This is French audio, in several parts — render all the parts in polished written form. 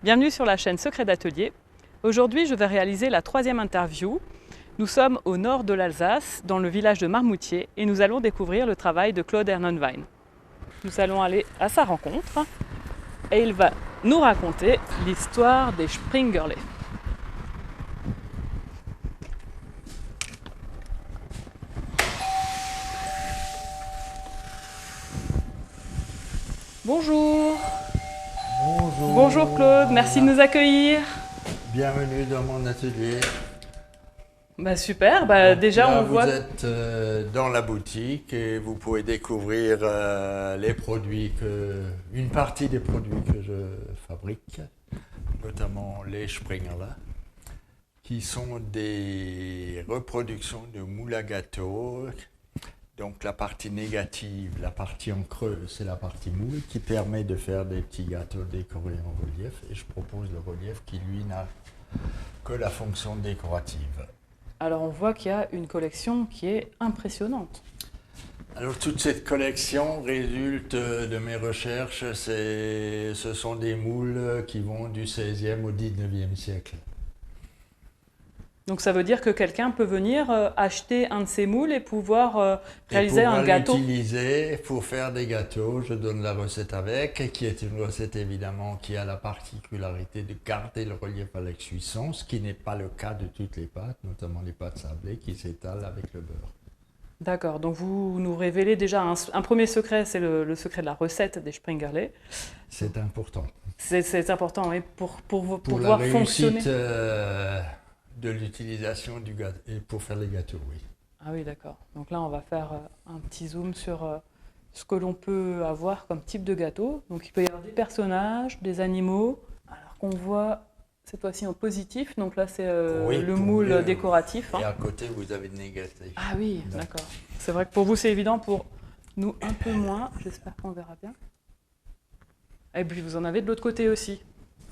Bienvenue sur la chaîne Secrets d'Atelier. Aujourd'hui, je vais réaliser la 3e interview. Nous sommes au nord de l'Alsace, dans le village de Marmoutier, et nous allons découvrir le travail de Claude Ernenwein. Nous allons aller à sa rencontre et il va nous raconter l'histoire des Springerle. Bonjour. Bonjour. Bonjour Claude, merci de nous accueillir. Bienvenue dans mon atelier. Super, déjà là, on voit... Vous êtes dans la boutique et vous pouvez découvrir les produits une partie des produits que je fabrique, notamment les Springerle, qui sont des reproductions de moules à gâteaux. Donc la partie négative, la partie en creux, c'est la partie moule qui permet de faire des petits gâteaux décorés en relief. Et je propose le relief qui, lui, n'a que la fonction décorative. Alors on voit qu'il y a une collection qui est impressionnante. Alors toute cette collection résulte de mes recherches. Ce sont des moules qui vont du 16e au 19e siècle. Donc ça veut dire que quelqu'un peut venir acheter un de ces moules et pouvoir réaliser un gâteau. L'utiliser pour faire des gâteaux. Je donne la recette avec, qui est une recette évidemment qui a la particularité de garder le relief à la cuisson, ce qui n'est pas le cas de toutes les pâtes, notamment les pâtes sablées qui s'étalent avec le beurre. D'accord, donc vous nous révélez déjà un premier secret, c'est le secret de la recette des Springerle. C'est important. C'est important, oui, pour Pour pouvoir la fonctionner. réussite de l'utilisation du gâteau, et pour faire les gâteaux, oui. Ah oui, d'accord. Donc là, on va faire un petit zoom sur ce que l'on peut avoir comme type de gâteau. Donc il peut y avoir des personnages, des animaux, alors qu'on voit cette fois-ci en positif. Donc là, c'est le moule décoratif. Et à côté, vous avez le négatif. Ah oui, d'accord. C'est vrai que pour vous, c'est évident, pour nous, un peu moins. J'espère qu'on verra bien. Et puis, vous en avez de l'autre côté aussi.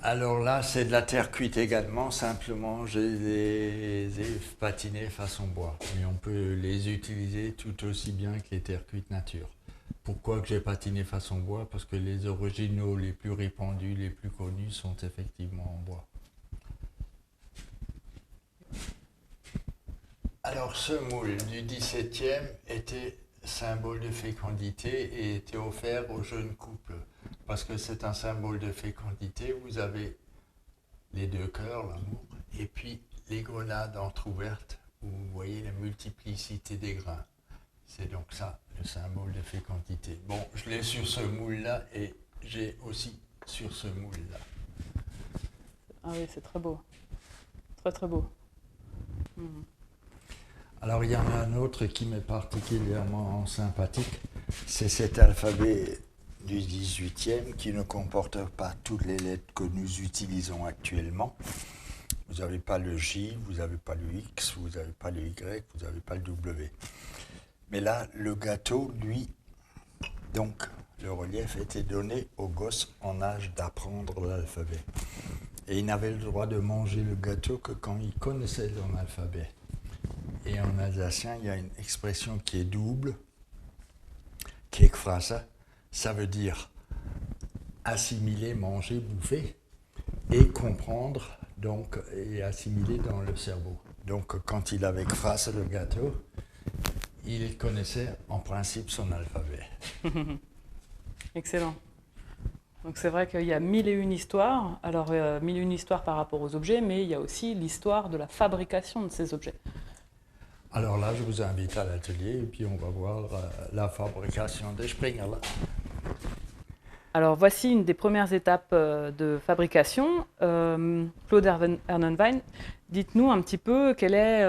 Alors là, c'est de la terre cuite également, simplement je les ai patinés façon bois. Mais on peut les utiliser tout aussi bien que les terres cuites nature. Pourquoi que j'ai patiné façon bois? Parce que les originaux les plus répandus, les plus connus sont effectivement en bois. Alors ce moule du XVIIe était symbole de fécondité et était offert aux jeunes couples. Parce que c'est un symbole de fécondité, vous avez les deux cœurs, l'amour, et puis les grenades entrouvertes, où vous voyez la multiplicité des grains. C'est donc ça, le symbole de fécondité. Bon, je l'ai sur ce moule-là et j'ai aussi sur ce moule-là. Ah oui, c'est très beau. Très très beau. Alors il y en a un autre qui m'est particulièrement sympathique, c'est cet alphabet du 18e qui ne comporte pas toutes les lettres que nous utilisons actuellement. Vous n'avez pas le J, vous n'avez pas le X, vous n'avez pas le Y, vous n'avez pas le W. Mais là, le gâteau, lui, donc le relief était donné aux gosses en âge d'apprendre l'alphabet. Et ils n'avaient le droit de manger le gâteau que quand ils connaissaient son alphabet. Et en alsacien, il y a une expression qui est double, Kekfrase. Ça veut dire assimiler, manger, bouffer, et comprendre, donc, et assimiler dans le cerveau. Donc, quand il avait phrasé le gâteau, il connaissait en principe son alphabet. Excellent. Donc c'est vrai qu'il y a 1001 histoires. Alors, 1001 histoires par rapport aux objets, mais il y a aussi l'histoire de la fabrication de ces objets. Alors là, je vous invite à l'atelier et puis on va voir la fabrication des Springerle. Alors voici une des premières étapes de fabrication. Claude Ernenwein, dites-nous un petit peu quelle est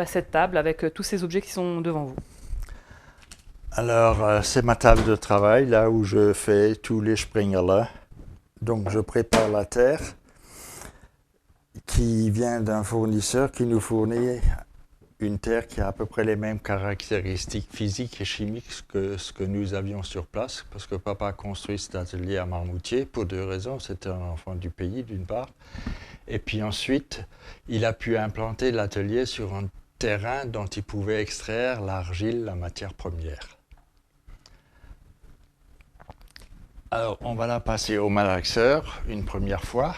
cette table avec tous ces objets qui sont devant vous. Alors c'est ma table de travail, là où je fais tous les Springerle. Donc je prépare la terre qui vient d'un fournisseur qui nous fournit une terre qui a à peu près les mêmes caractéristiques physiques et chimiques que ce que nous avions sur place, parce que papa a construit cet atelier à Marmoutier pour deux raisons. C'était un enfant du pays, d'une part, et puis ensuite, il a pu implanter l'atelier sur un terrain dont il pouvait extraire l'argile, la matière première. Alors, on va la passer au malaxeur une première fois.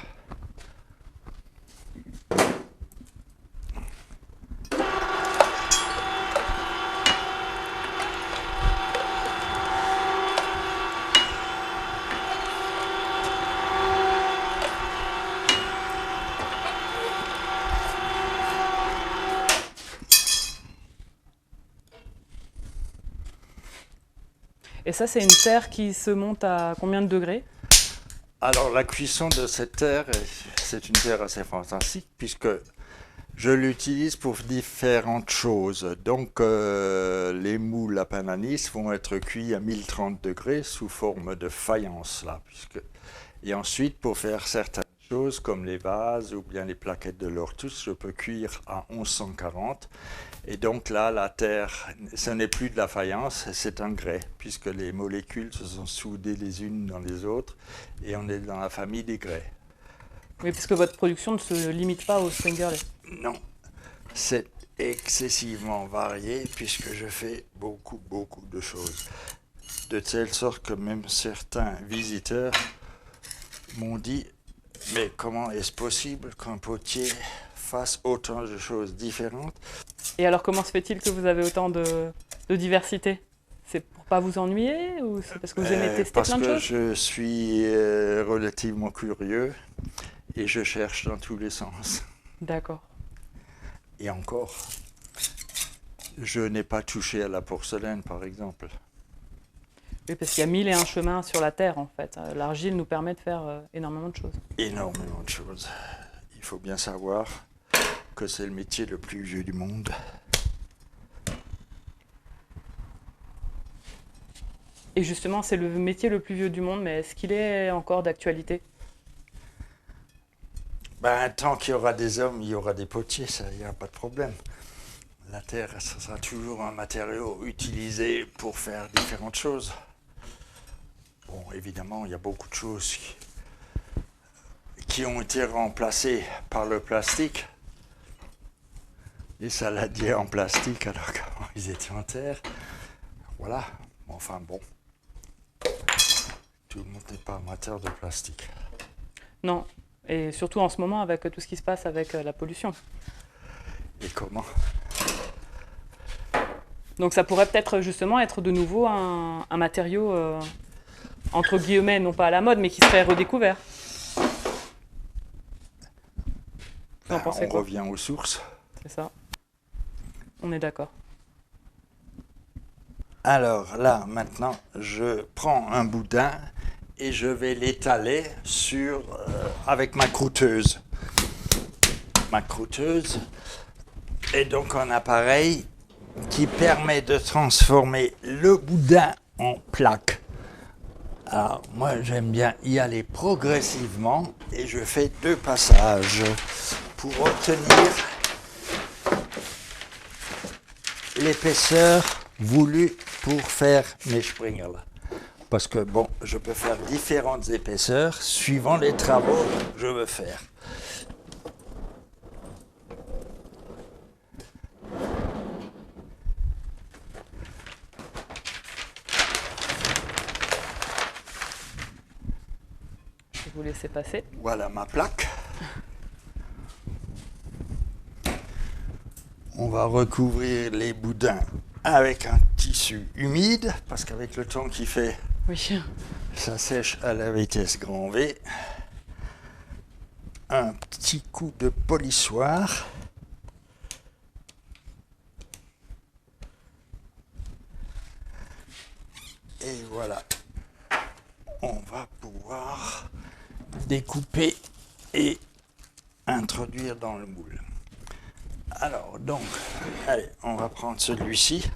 Et ça, c'est une terre qui se monte à combien de degrés? Alors, la cuisson de cette terre, c'est une terre assez fantastique puisque je l'utilise pour différentes choses. Donc, les moules à pain d'anis vont être cuits à 1030 degrés sous forme de faïence, là, Et ensuite, pour faire certaines choses comme les vases ou bien les plaquettes de l'ortus, je peux cuire à 1140. Et donc là, la terre, ce n'est plus de la faïence, c'est un grès, puisque les molécules se sont soudées les unes dans les autres, et on est dans la famille des grès. Oui, parce que votre production ne se limite pas au Springerlet. Non, c'est excessivement varié, puisque je fais beaucoup de choses. De telle sorte que même certains visiteurs m'ont dit, mais comment est-ce possible qu'un potier fasse autant de choses différentes? Et alors, comment se fait-il que vous avez autant de diversité? C'est pour pas vous ennuyer ou c'est parce que vous aimez tester plein de choses? Parce que je suis relativement curieux et je cherche dans tous les sens. D'accord. Et encore, je n'ai pas touché à la porcelaine, par exemple. Oui, parce qu'il y a 1001 chemins sur la Terre, en fait. L'argile nous permet de faire énormément de choses. Énormément de choses. Il faut bien savoir que c'est le métier le plus vieux du monde. Et justement, c'est le métier le plus vieux du monde, mais est-ce qu'il est encore d'actualité? Ben, tant qu'il y aura des hommes, il y aura des potiers, ça, il n'y a pas de problème. La terre, ça sera toujours un matériau utilisé pour faire différentes choses. Bon, évidemment, il y a beaucoup de choses qui ont été remplacées par le plastique. Les saladiers en plastique, alors qu'avant ils étaient en terre. Voilà, enfin bon. Tout le monde n'est pas amateur de plastique. Non, et surtout en ce moment avec tout ce qui se passe avec la pollution. Et comment? Donc ça pourrait peut-être justement être de nouveau un matériau, entre guillemets, non pas à la mode, mais qui serait redécouvert. Vous en pensez On quoi? revient aux sources. C'est ça. On est d'accord. Alors là, maintenant, je prends un boudin et je vais l'étaler avec ma croûteuse. Ma croûteuse est donc un appareil qui permet de transformer le boudin en plaque. Alors moi j'aime bien y aller progressivement et je fais 2 passages pour obtenir l'épaisseur voulue pour faire mes springles. Parce que bon, je peux faire différentes épaisseurs suivant les travaux que je veux faire. Je vais vous laisser passer. Voilà ma plaque. On va recouvrir les boudins avec un tissu humide, parce qu'avec le temps qu'il fait, Oui. ça sèche à la vitesse grand V. Un petit coup de polissoir. Et voilà. On va pouvoir découper et introduire dans le moule. Alors donc, allez, on va prendre celui-ci.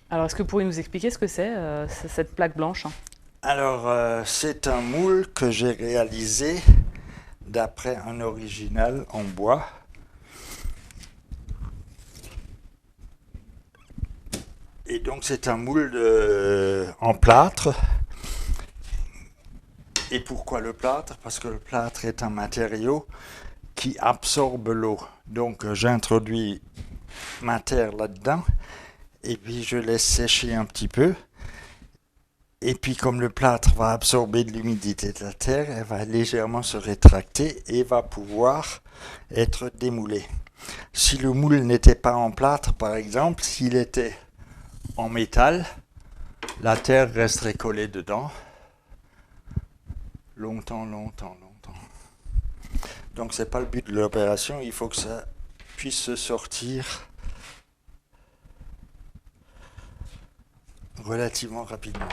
Alors, est-ce que vous pourriez nous expliquer ce que c'est, cette plaque blanche? Alors, c'est un moule que j'ai réalisé d'après un original en bois. Et donc, c'est un moule en plâtre. Et pourquoi le plâtre? Parce que le plâtre est un matériau qui absorbe l'eau. Donc, j'introduis ma terre là-dedans et puis je laisse sécher un petit peu. Et puis comme le plâtre va absorber de l'humidité de la terre, elle va légèrement se rétracter et va pouvoir être démoulée. Si le moule n'était pas en plâtre, par exemple, s'il était en métal, la terre resterait collée dedans longtemps. Donc c'est pas le but de l'opération, il faut que ça puisse se sortir relativement rapidement.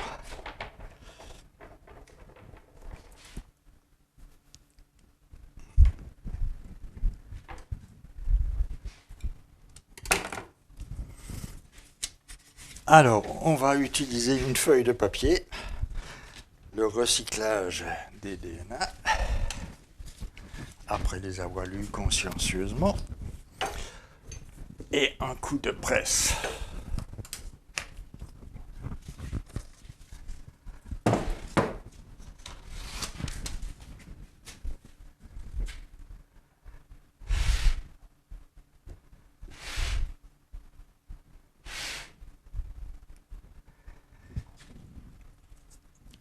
Alors, on va utiliser une feuille de papier, le recyclage des DNA, après les avoir lus consciencieusement, et un coup de presse.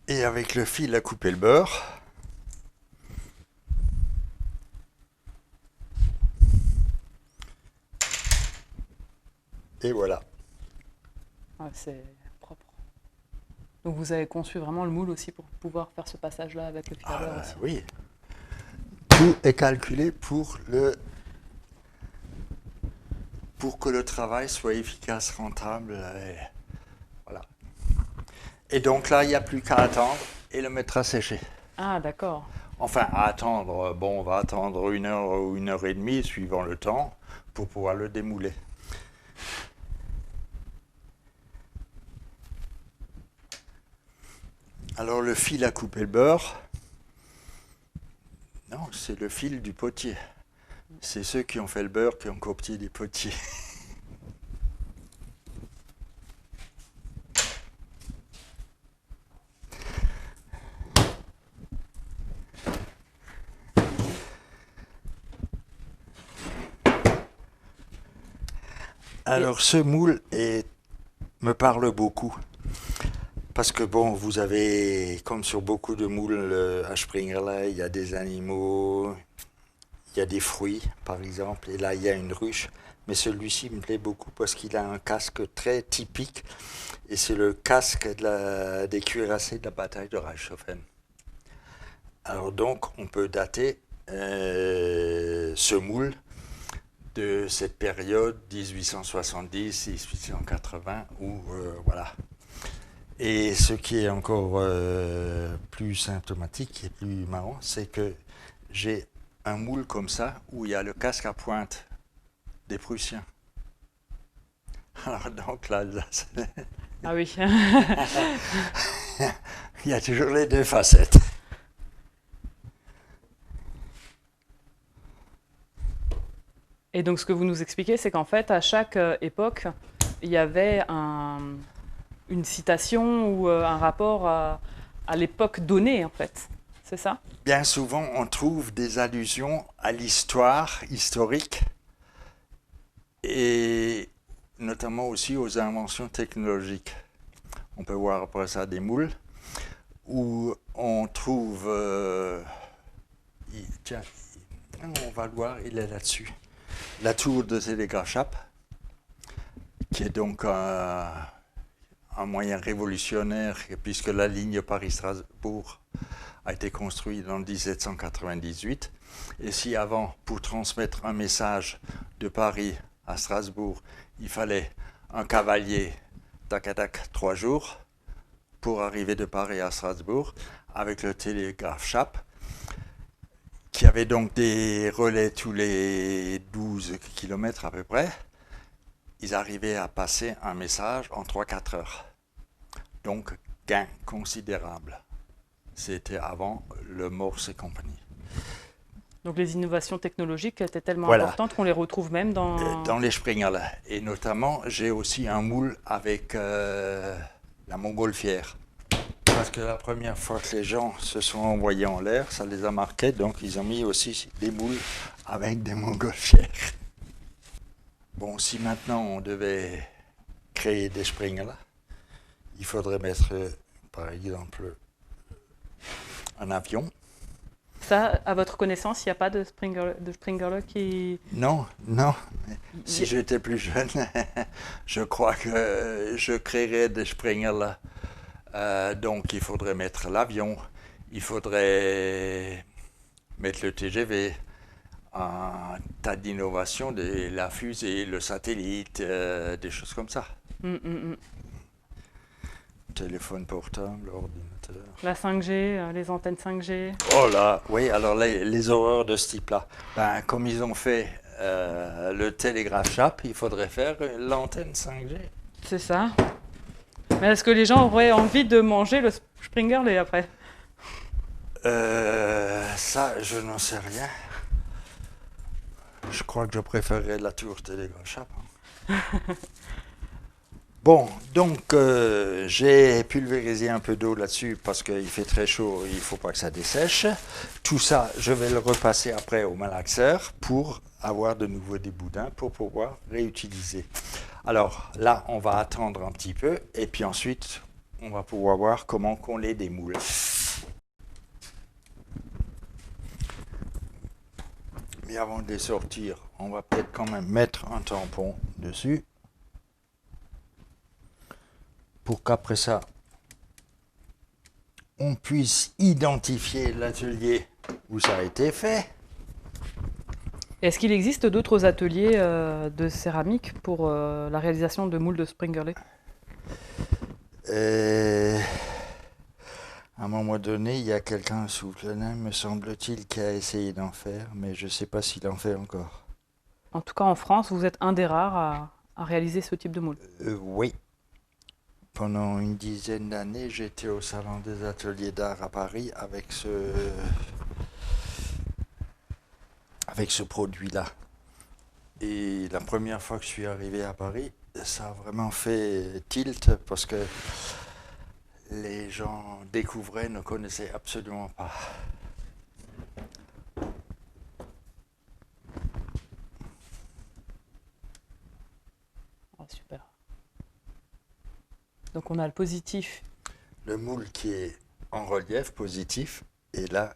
Et avec le fil à couper le beurre, et voilà. Ah, c'est propre. Donc vous avez conçu vraiment le moule aussi pour pouvoir faire ce passage-là avec le fil à beurre aussi. Oui, tout est calculé pour que le travail soit efficace, rentable. Voilà. Et donc là, il n'y a plus qu'à attendre et le mettre à sécher. Ah, d'accord. Enfin, à attendre, bon, on va attendre 1 heure ou 1 heure et demie, suivant le temps, pour pouvoir le démouler. Alors le fil à couper le beurre, non, c'est le fil du potier. C'est ceux qui ont fait le beurre qui ont copié des potiers. Alors ce moule me parle beaucoup. Parce que bon, vous avez, comme sur beaucoup de moules à Springerla, il y a des animaux, il y a des fruits par exemple, et là il y a une ruche. Mais celui-ci me plaît beaucoup parce qu'il a un casque très typique, et c'est le casque des cuirassés de la bataille de Reichshoffen. Alors donc on peut dater ce moule de cette période 1870-1880 où voilà. Et ce qui est encore plus symptomatique et plus marrant, c'est que j'ai un moule comme ça où il y a le casque à pointe des Prussiens. Alors donc là, Ah oui. il y a toujours les deux facettes. Et donc ce que vous nous expliquez, c'est qu'en fait, à chaque époque, il y avait une citation ou un rapport à l'époque donnée, en fait. C'est ça? Bien souvent, on trouve des allusions à l'histoire historique et notamment aussi aux inventions technologiques. On peut voir après ça des moules où on trouve... tiens, on va le voir, il est là-dessus. La tour de télégraphe, qui est donc un moyen révolutionnaire, puisque la ligne Paris-Strasbourg a été construite en 1798. Et si avant, pour transmettre un message de Paris à Strasbourg, il fallait un cavalier, tac à tac, 3 jours, pour arriver de Paris à Strasbourg, avec le télégraphe, qui avait donc des relais tous les 12 km à peu près, ils arrivaient à passer un message en 3-4 heures. Donc, gain considérable. C'était avant le Morse et compagnie. Donc les innovations technologiques étaient tellement importantes qu'on les retrouve même dans les Springerla. Et notamment, j'ai aussi un moule avec la montgolfière. Parce que la première fois que les gens se sont envoyés en l'air, ça les a marqués, donc ils ont mis aussi des moules avec des montgolfières. Bon, si maintenant on devait créer des Springerla, il faudrait mettre par exemple un avion. Ça, à votre connaissance, il n'y a pas de Springerle qui... Non, non. Si j'étais plus jeune, je crois que je créerais des Springerle. Donc il faudrait mettre l'avion, il faudrait mettre le TGV, un tas d'innovations, la fusée, le satellite, des choses comme ça. Téléphone portable, ordinateur. La 5G, les antennes 5G. Oh là, oui, alors les horreurs de ce type-là. Ben, comme ils ont fait le télégraphe chape, il faudrait faire l'antenne 5G. C'est ça. Mais est-ce que les gens auraient envie de manger le Springerle après? Ça, je n'en sais rien. Je crois que je préférerais la tour télégraphe chape. Bon, donc j'ai pulvérisé un peu d'eau là-dessus parce qu'il fait très chaud, il ne faut pas que ça dessèche. Tout ça, je vais le repasser après au malaxeur pour avoir de nouveau des boudins pour pouvoir réutiliser. Alors là, on va attendre un petit peu et puis ensuite, on va pouvoir voir comment coller des moules. Mais avant de les sortir, on va peut-être quand même mettre un tampon dessus. Pour qu'après ça, on puisse identifier l'atelier où ça a été fait. Est-ce qu'il existe d'autres ateliers de céramique pour la réalisation de moules de Springerle? À un moment donné, il y a quelqu'un sous le nain, me semble-t-il, qui a essayé d'en faire, mais je ne sais pas s'il en fait encore. En tout cas, en France, vous êtes un des rares à réaliser ce type de moule. Oui. Pendant une dizaine d'années, j'étais au Salon des ateliers d'art à Paris avec ce produit-là. Et la première fois que je suis arrivé à Paris, ça a vraiment fait tilt parce que les gens découvraient, ne connaissaient absolument pas. Oh, super. Donc on a le positif. Le moule qui est en relief positif, et là,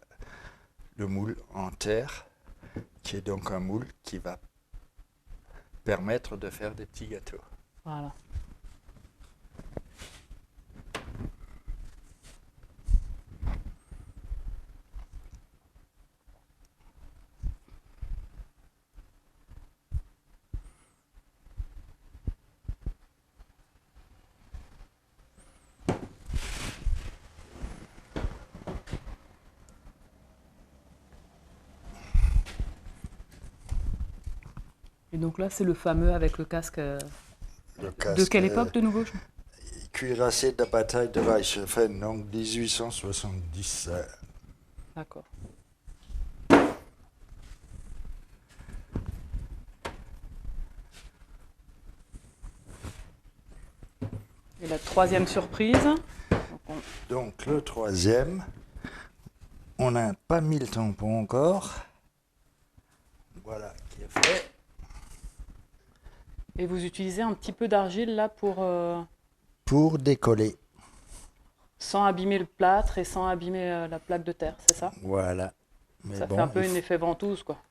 le moule en terre, qui est donc un moule qui va permettre de faire des petits gâteaux. Voilà. Et donc là, c'est le fameux avec le casque. De quelle époque de nouveau? Cuirassé de la bataille de Reichshoffen, donc 1870. D'accord. Et la troisième surprise. Donc le troisième, on n'a pas mis le tampon encore. Voilà, qui est fait. Et vous utilisez un petit peu d'argile là Pour décoller. Sans abîmer le plâtre et sans abîmer la plaque de terre, c'est ça? Voilà. Mais Ça bon, fait un peu un effet ventouse, quoi.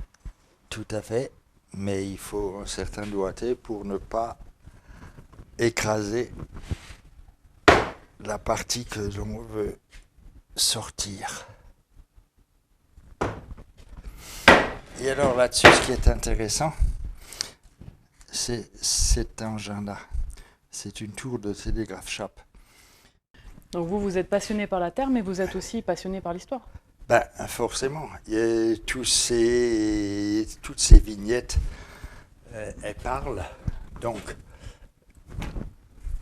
Tout à fait. Mais il faut un certain doigté pour ne pas écraser la partie que l'on veut sortir. Et alors là-dessus, ce qui est intéressant, c'est cet engin-là. C'est une tour de télégraphe chape. Donc vous êtes passionné par la terre, mais vous êtes aussi passionné par l'histoire. Ben, forcément. Il y a toutes ces vignettes, elles parlent. Donc,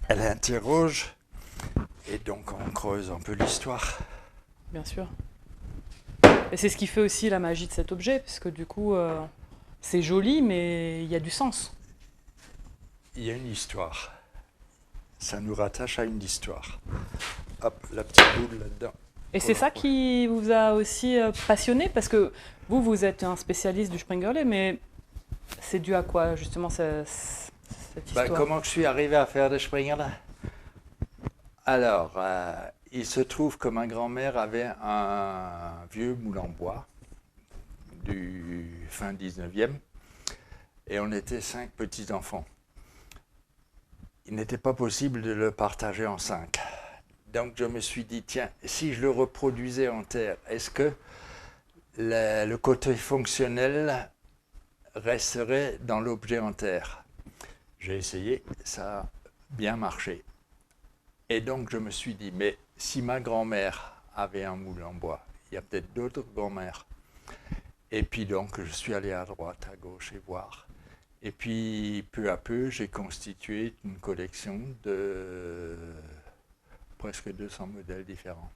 elles interrogent. Et donc, on creuse un peu l'histoire. Bien sûr. Et c'est ce qui fait aussi la magie de cet objet, parce que du coup, c'est joli, mais il y a du sens. Il y a une histoire. Ça nous rattache à une histoire. Hop, la petite boule là-dedans. Et c'est ça qui vous a aussi passionné, parce que vous êtes un spécialiste du Springerle, mais c'est dû à quoi, justement, cette histoire? Comment je suis arrivé à faire des Springerle? Alors, il se trouve que ma grand-mère avait un vieux moule en bois du fin 19e et on était 5 petits-enfants. Il n'était pas possible de le partager en 5. Donc je me suis dit, tiens, si je le reproduisais en terre, est-ce que le côté fonctionnel resterait dans l'objet en terre? J'ai essayé, ça a bien marché. Et donc je me suis dit, mais si ma grand-mère avait un moule en bois, il y a peut-être d'autres grand-mères. Et puis donc je suis allé à droite, à gauche et voir. Et puis peu à peu, j'ai constitué une collection de presque 200 modèles différents.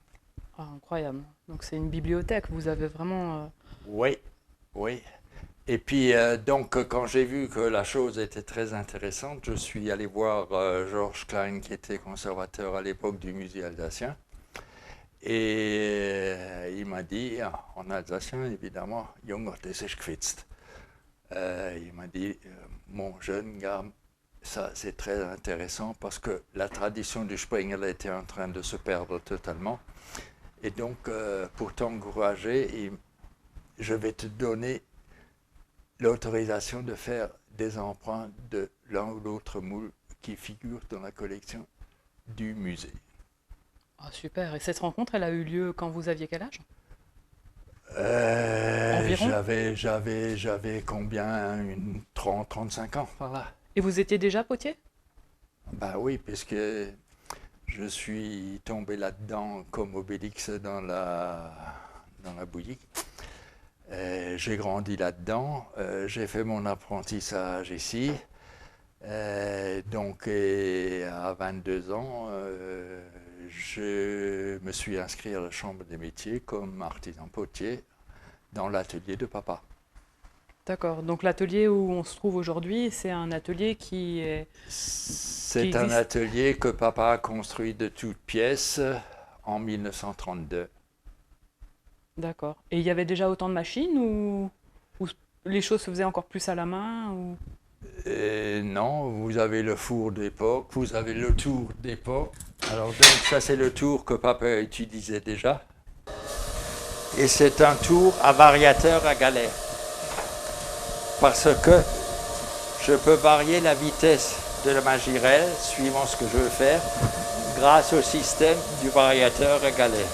Ah, incroyable. Donc c'est une bibliothèque, vous avez vraiment... Oui, oui. Et puis donc quand j'ai vu que la chose était très intéressante, je suis allé voir Georges Klein qui était conservateur à l'époque du musée alsacien. Et il m'a dit, en alsacien évidemment, Junge, das ist gefitzt. Il m'a dit, mon jeune gars, ça c'est très intéressant parce que la tradition du Sprengel était en train de se perdre totalement. Et donc, pour t'encourager, je vais te donner l'autorisation de faire des emprunts de l'un ou l'autre moule qui figure dans la collection du musée. Ah, super. Et cette rencontre, elle a eu lieu quand vous aviez quel âge? Environ? J'avais combien? 35 ans par là. Et vous étiez déjà potier? Ben oui, puisque je suis tombé là-dedans comme Obélix dans la bouillie. J'ai grandi là-dedans, j'ai fait mon apprentissage ici. Donc à 22 ans, je me suis inscrit à la Chambre des métiers comme artisan potier dans l'atelier de papa. D'accord. Donc l'atelier où on se trouve aujourd'hui, c'est un atelier qui est... C'est un atelier que papa a construit de toutes pièces en 1932. D'accord. Et il y avait déjà autant de machines ou les choses se faisaient encore plus à la main ou... Non, vous avez le four d'époque, vous avez le tour d'époque. Alors donc ça c'est le tour que papa utilisait déjà. Et c'est un tour à variateur à galet. Parce que je peux varier la vitesse de ma girelle suivant ce que je veux faire grâce au système du variateur à galet.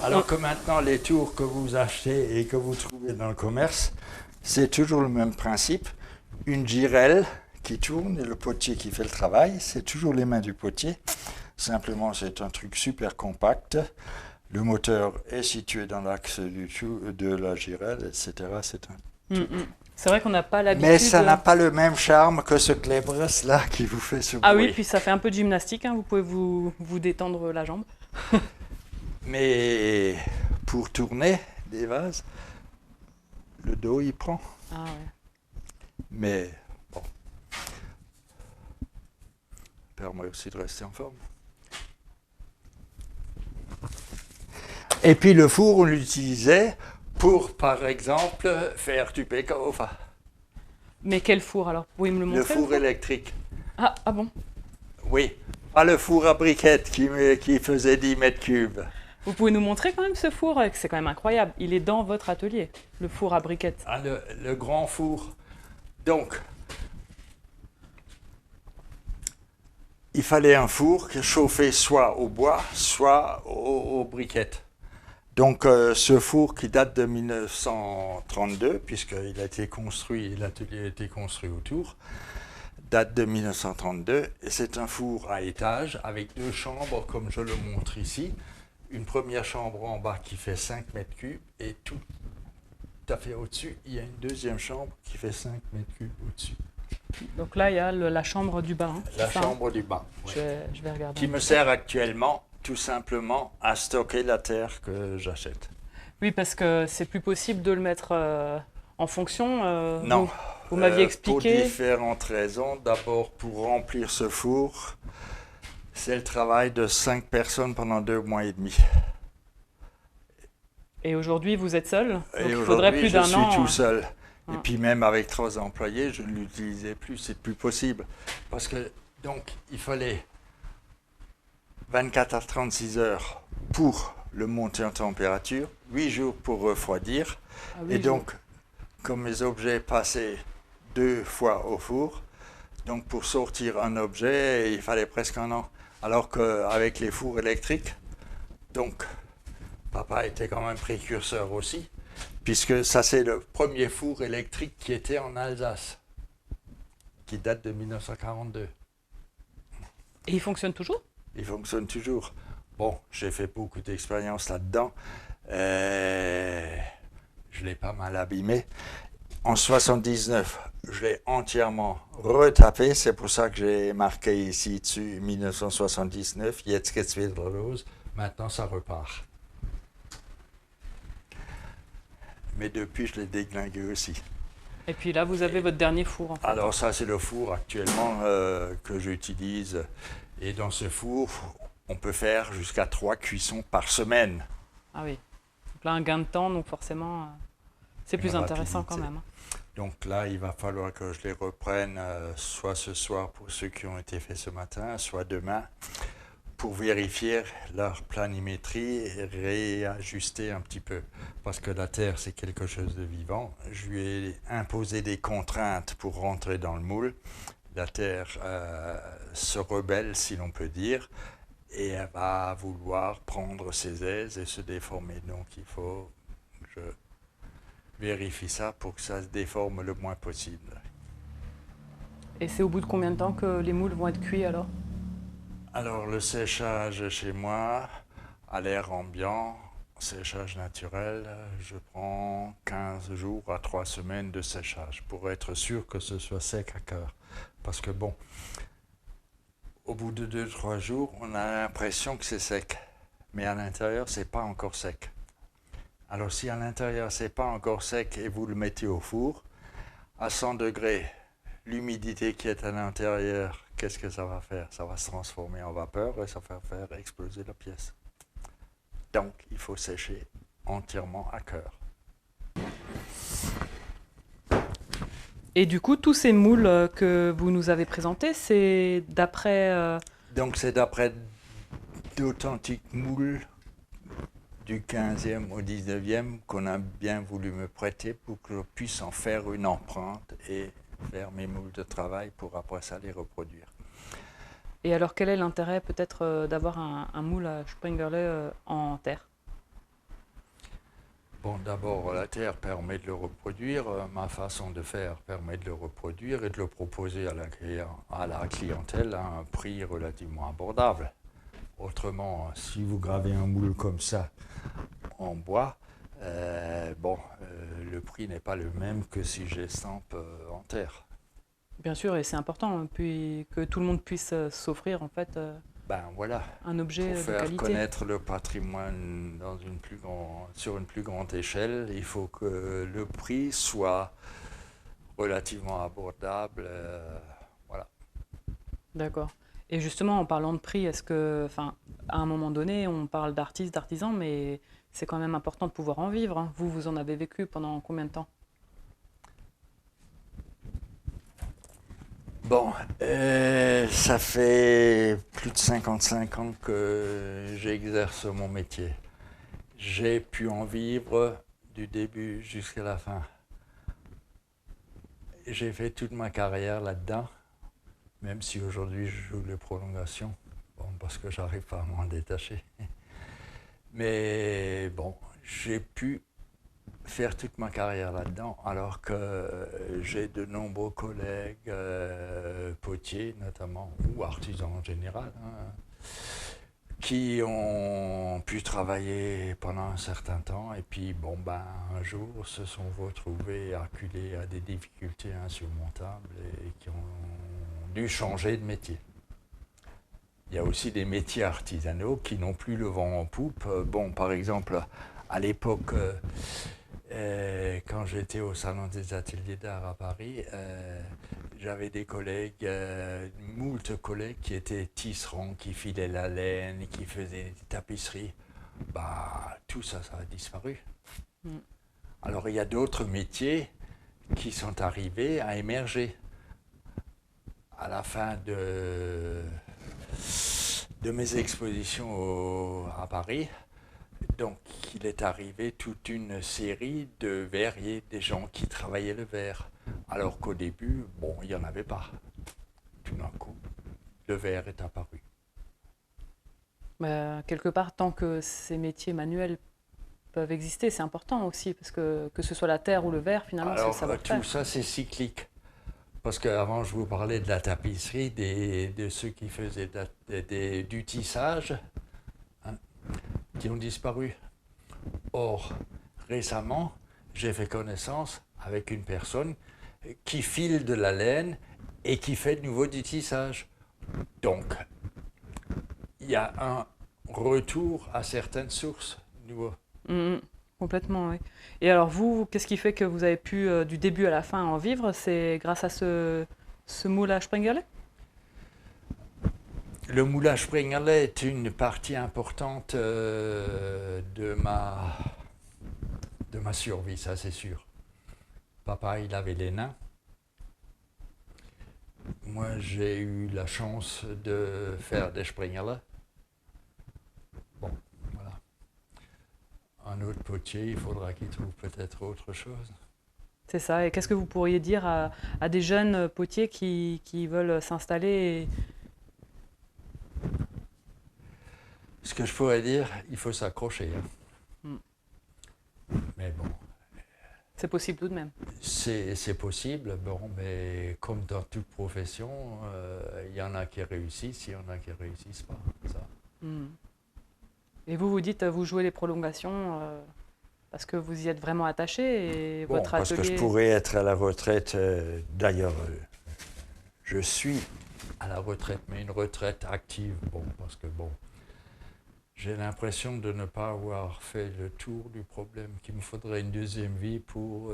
Alors que maintenant, les tours que vous achetez et que vous trouvez dans le commerce, c'est toujours le même principe. Une girelle qui tourne et le potier qui fait le travail, c'est toujours les mains du potier. Simplement, c'est un truc super compact. Le moteur est situé dans l'axe de la girelle, etc. C'est un truc. C'est vrai qu'on n'a pas l'habitude... Mais ça n'a pas le même charme que ce Klebres-là qui vous fait ce bruit. Ah oui, puis ça fait un peu de gymnastique, hein. Vous pouvez vous détendre la jambe. Mais pour tourner des vases, le dos il prend. Ah ouais. Mais bon, permet aussi de rester en forme. Et puis le four, on l'utilisait pour, par exemple, faire du pekaofa. Mais quel four alors? Vous pouvez me le montrer? Le four électrique. Ah bon? Oui, pas le four à briquettes qui faisait 10 mètres cubes. Vous pouvez nous montrer quand même ce four? C'est quand même incroyable. Il est dans votre atelier, le four à briquettes. Ah, le grand four. Donc, il fallait un four qui chauffait soit au bois, soit aux briquettes. Donc, ce four qui date de 1932, puisqu'il a été construit, l'atelier a été construit autour, date de 1932. Et c'est un four à étage avec 2 chambres, comme je le montre ici. Une première chambre en bas qui fait 5 mètres cubes et tout à fait au-dessus, il y a une deuxième chambre qui fait 5 mètres cubes au-dessus. Donc là, il y a la chambre du bas. Hein, la chambre du bas. Ouais. Je vais regarder. Qui me sert actuellement tout simplement à stocker la terre que j'achète. Oui, parce que c'est plus possible de le mettre en fonction. Non. Vous m'aviez expliqué. Pour différentes raisons. D'abord, pour remplir ce four, c'est le travail de 5 personnes pendant 2 mois et demi. Et aujourd'hui, vous êtes seul, donc Et il faudrait aujourd'hui, plus d'un an. je suis tout seul. Et Ouais. puis même avec 3 employés, je ne l'utilisais plus, c'est plus possible. Parce que, donc, il fallait 24 à 36 heures pour le monter en température, 8 jours pour refroidir. Ah oui, Et donc, comme mes objets passaient 2 fois au four, donc pour sortir un objet, il fallait presque un an. Alors qu'avec les fours électriques, donc papa était quand même précurseur aussi, puisque ça c'est le premier four électrique qui était en Alsace, qui date de 1942. Et il fonctionne toujours? Il fonctionne toujours. Bon, j'ai fait beaucoup d'expériences là-dedans. Je l'ai pas mal abîmé. En 79, je l'ai entièrement retapé. C'est pour ça que j'ai marqué ici dessus 1979, Jetzt geht's wieder los. Maintenant, ça repart. Mais depuis, je l'ai déglingué aussi. Et puis là, vous avez votre dernier four, en fait. Alors ça, c'est le four actuellement que j'utilise. Et dans ce four, on peut faire jusqu'à 3 cuissons par semaine. Ah oui. Donc là, un gain de temps, donc forcément, c'est plus Une intéressant rapidité. quand même. Hein. Donc là, il va falloir que je les reprenne soit ce soir pour ceux qui ont été faits ce matin, soit demain, pour vérifier leur planimétrie et réajuster un petit peu. Parce que la Terre, c'est quelque chose de vivant. Je lui ai imposé des contraintes pour rentrer dans le moule. La Terre se rebelle, si l'on peut dire, et elle va vouloir prendre ses aises et se déformer. Donc il faut que je vérifie ça pour que ça se déforme le moins possible. Et c'est au bout de combien de temps que les moules vont être cuits alors? Alors le séchage chez moi, à l'air ambiant, séchage naturel, je prends 15 jours à 3 semaines de séchage pour être sûr que ce soit sec à cœur. Parce que bon, au bout de 2-3 jours, on a l'impression que c'est sec. Mais à l'intérieur, c'est pas encore sec. Alors si à l'intérieur, c'est pas encore sec et vous le mettez au four, à 100 degrés, l'humidité qui est à l'intérieur, qu'est-ce que ça va faire? Ça va se transformer en vapeur et ça va faire exploser la pièce. Donc, il faut sécher entièrement à cœur. Et du coup, tous ces moules que vous nous avez présentés, c'est d'après... Donc, c'est d'après d'authentiques moules du 15e au 19e qu'on a bien voulu me prêter pour que je puisse en faire une empreinte et faire mes moules de travail pour après ça les reproduire. Et alors, quel est l'intérêt peut-être d'avoir un moule à Springerle en terre? Bon, d'abord, la terre permet de le reproduire. Ma façon de faire permet de le reproduire et de le proposer à la clientèle à un prix relativement abordable. Autrement, si vous gravez un moule comme ça en bois, le prix n'est pas le même que si j'estampe en terre. Bien sûr, et c'est important, hein, puis que tout le monde puisse s'offrir en fait Ben voilà, un objet pour de faire qualité. connaître le patrimoine sur une plus grande échelle, il faut que le prix soit relativement abordable. Voilà. D'accord. Et justement, en parlant de prix, est-ce que, enfin, à un moment donné, on parle d'artistes, d'artisans, mais c'est quand même important de pouvoir en vivre. Hein. Vous, vous en avez vécu pendant combien de temps? Bon, ça fait plus de 55 ans que j'exerce mon métier. J'ai pu en vivre du début jusqu'à la fin. J'ai fait toute ma carrière là-dedans, même si aujourd'hui je joue les prolongations, bon, parce que j'arrive pas à m'en détacher. Mais bon, j'ai pu faire toute ma carrière là-dedans, alors que j'ai de nombreux collègues, potiers notamment, ou artisans en général, hein, qui ont pu travailler pendant un certain temps et puis bon ben un jour se sont retrouvés acculés à des difficultés insurmontables et qui ont dû changer de métier. Il y a aussi des métiers artisanaux qui n'ont plus le vent en poupe. Bon, par exemple, à l'époque, quand j'étais au Salon des ateliers d'art à Paris, j'avais des collègues, moult collègues qui étaient tisserands, qui filaient la laine, qui faisaient des tapisseries. Bah, tout ça, ça a disparu. Mm. Alors il y a d'autres métiers qui sont arrivés à émerger. À la fin de mes expositions à Paris, donc il est arrivé toute une série de verriers, des gens qui travaillaient le verre. Alors qu'au début, bon, il n'y en avait pas. Tout d'un coup, le verre est apparu. Quelque part, tant que ces métiers manuels peuvent exister, c'est important aussi, parce que ce soit la terre ou le verre, finalement, c'est le Alors savoir-faire. tout ça, c'est cyclique. Parce qu'avant, je vous parlais de la tapisserie, de ceux qui faisaient du tissage, hein, qui ont disparu. Or, récemment, j'ai fait connaissance avec une personne qui file de la laine et qui fait de nouveau du tissage. Donc, il y a un retour à certaines sources nouveaux. Mhm. Complètement, oui. Et alors vous, qu'est-ce qui fait que vous avez pu, du début à la fin, en vivre? C'est grâce à ce moulage Springerlet? Le moulage Springerlet est une partie importante de ma survie, ça c'est sûr. Papa, il avait les nains. Moi, j'ai eu la chance de faire des Springerlet. Bon, voilà. Un autre potier, il faudra qu'il trouve peut-être autre chose. C'est ça. Et qu'est-ce que vous pourriez dire à des jeunes potiers qui veulent s'installer? Ce que je pourrais dire, il faut s'accrocher. Hein. Mm. Mais bon, C'est possible tout de même. c'est possible, bon, mais comme dans toute profession, il y en a qui réussissent, il y en a qui ne réussissent pas. Ça. Mm. Et vous dites, vous jouez les prolongations parce que vous y êtes vraiment attaché et Bon, votre parce que je atelier... pourrais être à la retraite, d'ailleurs, je suis à la retraite, mais une retraite active, bon, parce que bon, j'ai l'impression de ne pas avoir fait le tour du problème, qu'il me faudrait une deuxième vie pour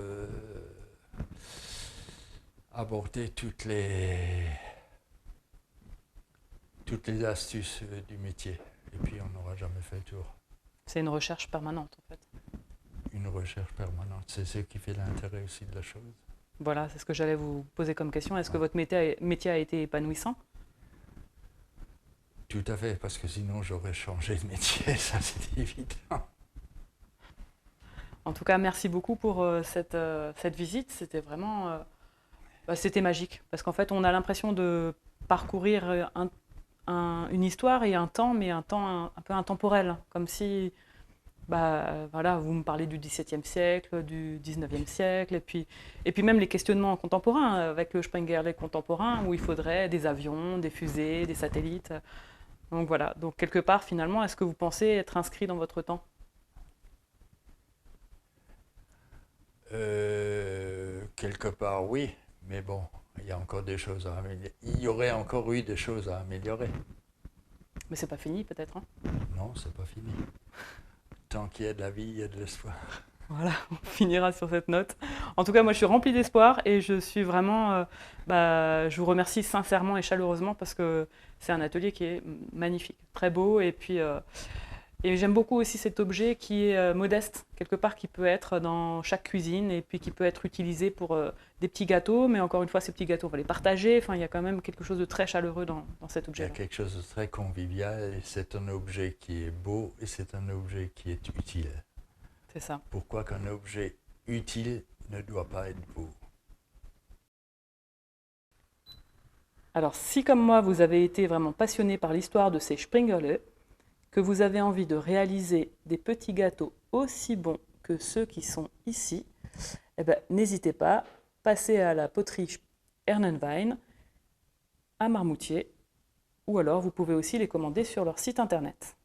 aborder toutes les astuces du métier. Et puis on n'aura jamais fait le tour. C'est une recherche permanente, en fait. Une recherche permanente, c'est ce qui fait l'intérêt aussi de la chose. Voilà, c'est ce que j'allais vous poser comme question. Est-ce que votre métier a été épanouissant? Tout à fait, parce que sinon j'aurais changé de métier, ça c'est évident. En tout cas, merci beaucoup pour cette visite. C'était vraiment... c'était magique. Parce qu'en fait, on a l'impression de parcourir une histoire et un temps, mais un temps un peu intemporel. Comme si... voilà, vous me parlez du XVIIe siècle, du XIXe siècle, et puis même les questionnements contemporains, avec le Springerlet contemporain, où il faudrait des avions, des fusées, des satellites. Donc voilà, donc quelque part, finalement, est-ce que vous pensez être inscrit dans votre temps? Quelque part oui, mais bon, il y a encore des choses à améliorer. Il y aurait encore eu des choses à améliorer. Mais c'est pas fini, peut-être, hein? Non, c'est pas fini. Tant qu'il y a de la vie, il y a de l'espoir. Voilà, on finira sur cette note. En tout cas, moi, je suis remplie d'espoir et je suis vraiment... je vous remercie sincèrement et chaleureusement parce que c'est un atelier qui est magnifique, très beau. Et puis, et j'aime beaucoup aussi cet objet qui est modeste, quelque part, qui peut être dans chaque cuisine et puis qui peut être utilisé pour des petits gâteaux. Mais encore une fois, ces petits gâteaux, on va les partager. Enfin, il y a quand même quelque chose de très chaleureux dans cet Il y objet. a quelque chose de très convivial et c'est un objet qui est beau et c'est un objet qui est utile. C'est ça. Pourquoi qu'un objet utile ne doit pas être beau? Alors, si comme moi, vous avez été vraiment passionné par l'histoire de ces Springerlet, que vous avez envie de réaliser des petits gâteaux aussi bons que ceux qui sont ici, eh ben, n'hésitez pas, passez à la poterie Ernenwein à Marmoutier, ou alors vous pouvez aussi les commander sur leur site internet.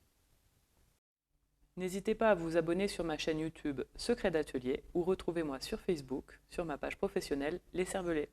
N'hésitez pas à vous abonner sur ma chaîne YouTube Secrets d'Atelier ou retrouvez-moi sur Facebook, sur ma page professionnelle Les Cervelets.